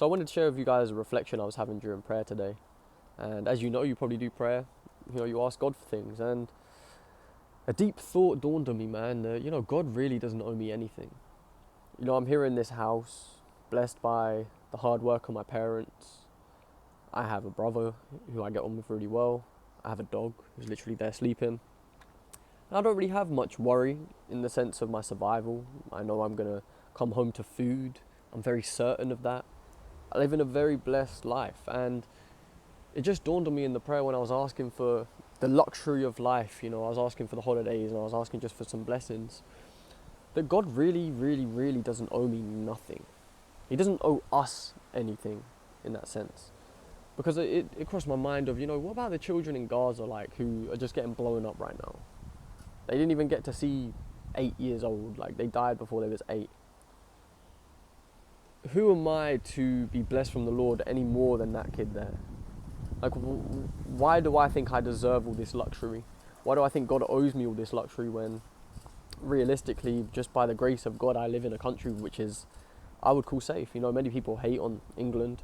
So I wanted to share with you guys a reflection I was having during prayer today. And as you know, you probably do prayer. You ask God for things. And a deep thought dawned on me, man, that, God really doesn't owe me anything. I'm here in this house, blessed by the hard work of my parents. I have a brother who I get on with really well. I have a dog who's literally there sleeping. And I don't really have much worry in the sense of my survival. I know I'm going to come home to food. I'm very certain of that. I live in a very blessed life, and it just dawned on me in the prayer when I was asking for the luxury of life. I was asking for the holidays, and I was asking just for some blessings, that God really, really, really doesn't owe me nothing. He doesn't owe us anything in that sense. Because it crossed my mind of, what about the children in Gaza, who are just getting blown up right now? They didn't even get to see 8 years old. They died before they was 8. Who am I to be blessed from the Lord any more than that kid there? Why do I think I deserve all this luxury? Why do I think God owes me all this luxury when realistically, just by the grace of God, I live in a country which is, I would call safe. Many people hate on England,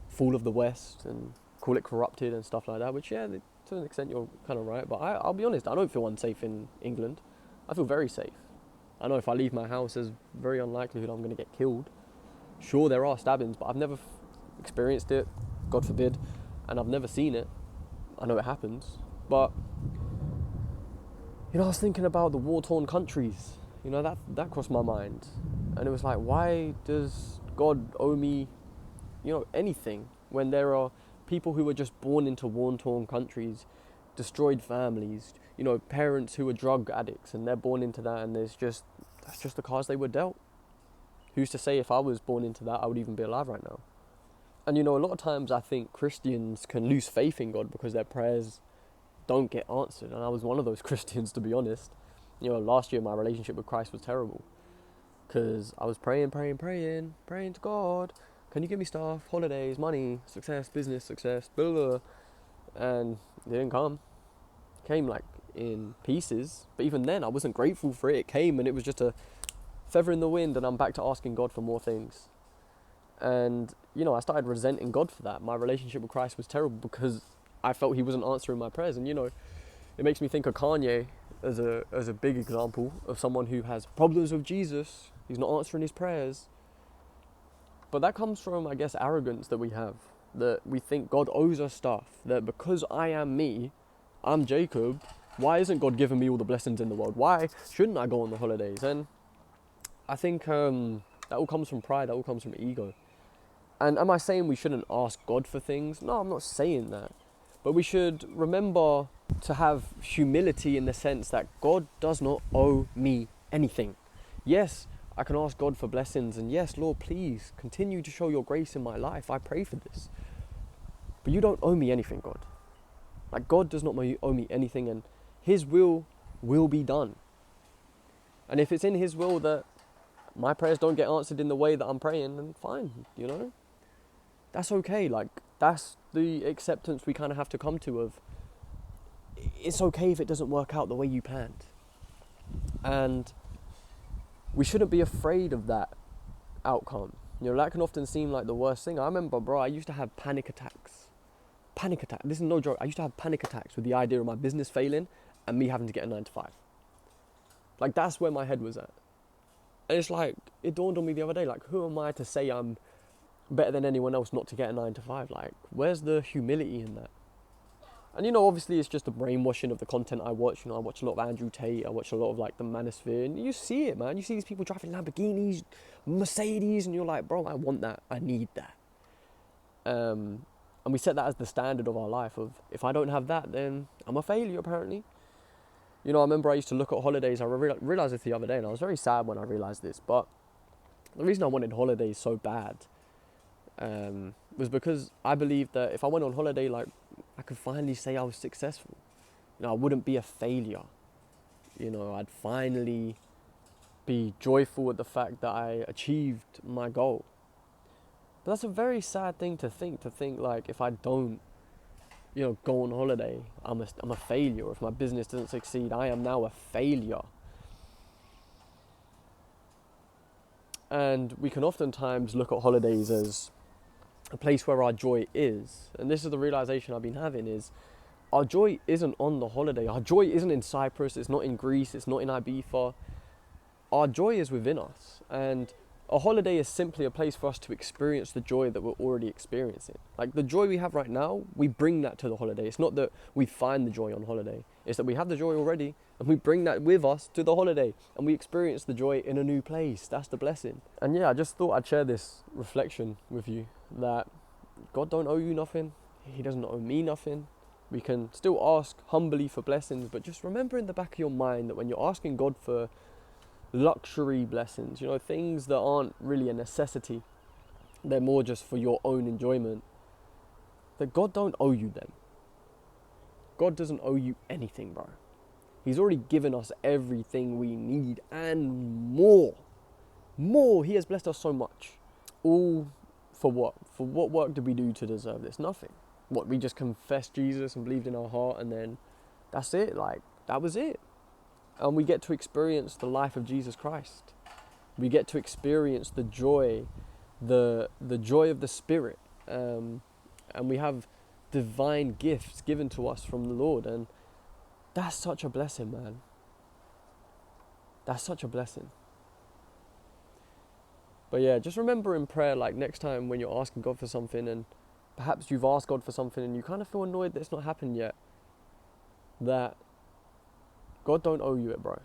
fall of the West, and call it corrupted and stuff like that, which, yeah, to an extent you're kind of right. But I'll be honest, I don't feel unsafe in England. I feel very safe. I know if I leave my house, there's very unlikely that I'm going to get killed. Sure, there are stabbings, but I've never experienced it, God forbid, and I've never seen it. I know it happens, but I was thinking about the war-torn countries. That crossed my mind, and it was like, why does God owe me, anything when there are people who are just born into war-torn countries, destroyed families, parents who are drug addicts, and they're born into that, and that's just the cards they were dealt. Who's to say if I was born into that, I would even be alive right now? And a lot of times I think Christians can lose faith in God because their prayers don't get answered. And I was one of those Christians, to be honest. Last year my relationship with Christ was terrible because I was praying to God. Can you give me stuff, holidays, money, success, business success, blah, blah. And it didn't come. It came in pieces. But even then I wasn't grateful for it. It came and it was just a feather in the wind, and I'm back to asking God for more things. And I started resenting God for that. My relationship with Christ was terrible because I felt he wasn't answering my prayers. And it makes me think of Kanye as a big example of someone who has problems with Jesus. He's not answering his prayers. But that comes from, I guess, arrogance that we have, that we think God owes us stuff, that because I am me, I'm Jacob, why isn't God giving me all the blessings in the world? Why shouldn't I go on the holidays? And I think that all comes from pride, that all comes from ego. And am I saying we shouldn't ask God for things? No, I'm not saying that. But we should remember to have humility in the sense that God does not owe me anything. Yes, I can ask God for blessings, and yes, Lord, please continue to show your grace in my life. I pray for this. But you don't owe me anything, God. God does not owe me anything, and his will be done. And if it's in his will that my prayers don't get answered in the way that I'm praying, then fine, That's okay. That's the acceptance we kind of have to come to of, it's okay if it doesn't work out the way you planned. And we shouldn't be afraid of that outcome. That can often seem like the worst thing. I remember, bro, I used to have panic attacks. This is no joke. I used to have panic attacks with the idea of my business failing and me having to get a 9 to 5. That's where my head was at. And it's it dawned on me the other day, who am I to say I'm better than anyone else not to get a 9 to 5? Where's the humility in that? And obviously it's just a brainwashing of the content I watch. I watch a lot of Andrew Tate, I watch a lot of the Manosphere, and you see it, man. You see these people driving Lamborghinis, Mercedes, and you're like, bro, I want that, I need that. And we set that as the standard of our life of, if I don't have that, then I'm a failure, apparently. I remember I used to look at holidays. I realised this the other day, and I was very sad when I realised this. But the reason I wanted holidays so bad was because I believed that if I went on holiday, I could finally say I was successful. I wouldn't be a failure. I'd finally be joyful at the fact that I achieved my goal. But that's a very sad thing to think if I don't go on holiday, I'm a failure. Or if my business doesn't succeed, I am now a failure. And we can oftentimes look at holidays as a place where our joy is. And this is the realization I've been having is our joy isn't on the holiday. Our joy isn't in Cyprus. It's not in Greece. It's not in Ibiza. Our joy is within us. And a holiday is simply a place for us to experience the joy that we're already experiencing. Like the joy we have right now, we bring that to the holiday. It's not that we find the joy on holiday. It's that we have the joy already and we bring that with us to the holiday and we experience the joy in a new place. That's the blessing. And yeah, I just thought I'd share this reflection with you that God don't owe you nothing. He doesn't owe me nothing. We can still ask humbly for blessings, but just remember in the back of your mind that when you're asking God for luxury blessings, things that aren't really a necessity, they're more just for your own enjoyment, that God don't owe you them. God doesn't owe you anything, bro. He's already given us everything we need and more. He has blessed us so much. All for what? For what work did we do to deserve this? Nothing. What, we just confessed Jesus and believed in our heart and then that's it? Like, that was it. And we get to experience the life of Jesus Christ. We get to experience the joy, the joy of the Spirit. And we have divine gifts given to us from the Lord. And that's such a blessing, man. That's such a blessing. But yeah, just remember in prayer, like next time when you're asking God for something and perhaps you've asked God for something and you kind of feel annoyed that it's not happened yet, that God don't owe you it, bro.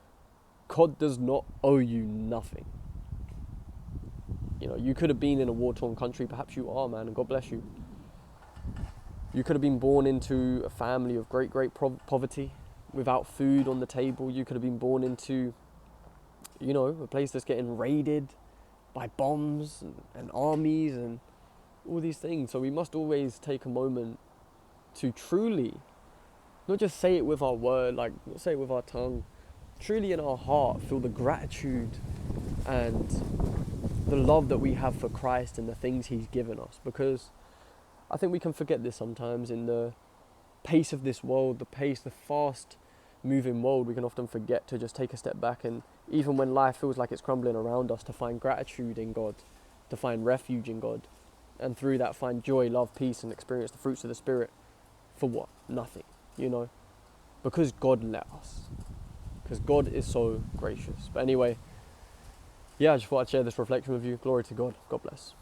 God does not owe you nothing. You could have been in a war-torn country. Perhaps you are, man, and God bless you. You could have been born into a family of great, great poverty without food on the table. You could have been born into, a place that's getting raided by bombs and armies and all these things. So we must always take a moment to truly, not just say it with our word, like not say it with our tongue, truly in our heart feel the gratitude and the love that we have for Christ and the things He's given us. Because I think we can forget this sometimes in the pace of this world, the fast moving world. We can often forget to just take a step back, and even when life feels like it's crumbling around us, to find gratitude in God, to find refuge in God, and through that find joy, love, peace, and experience the fruits of the Spirit. For what? Nothing, because God let us, because God is so gracious. But anyway, yeah, I just thought I'd share this reflection with you. Glory to God. God bless.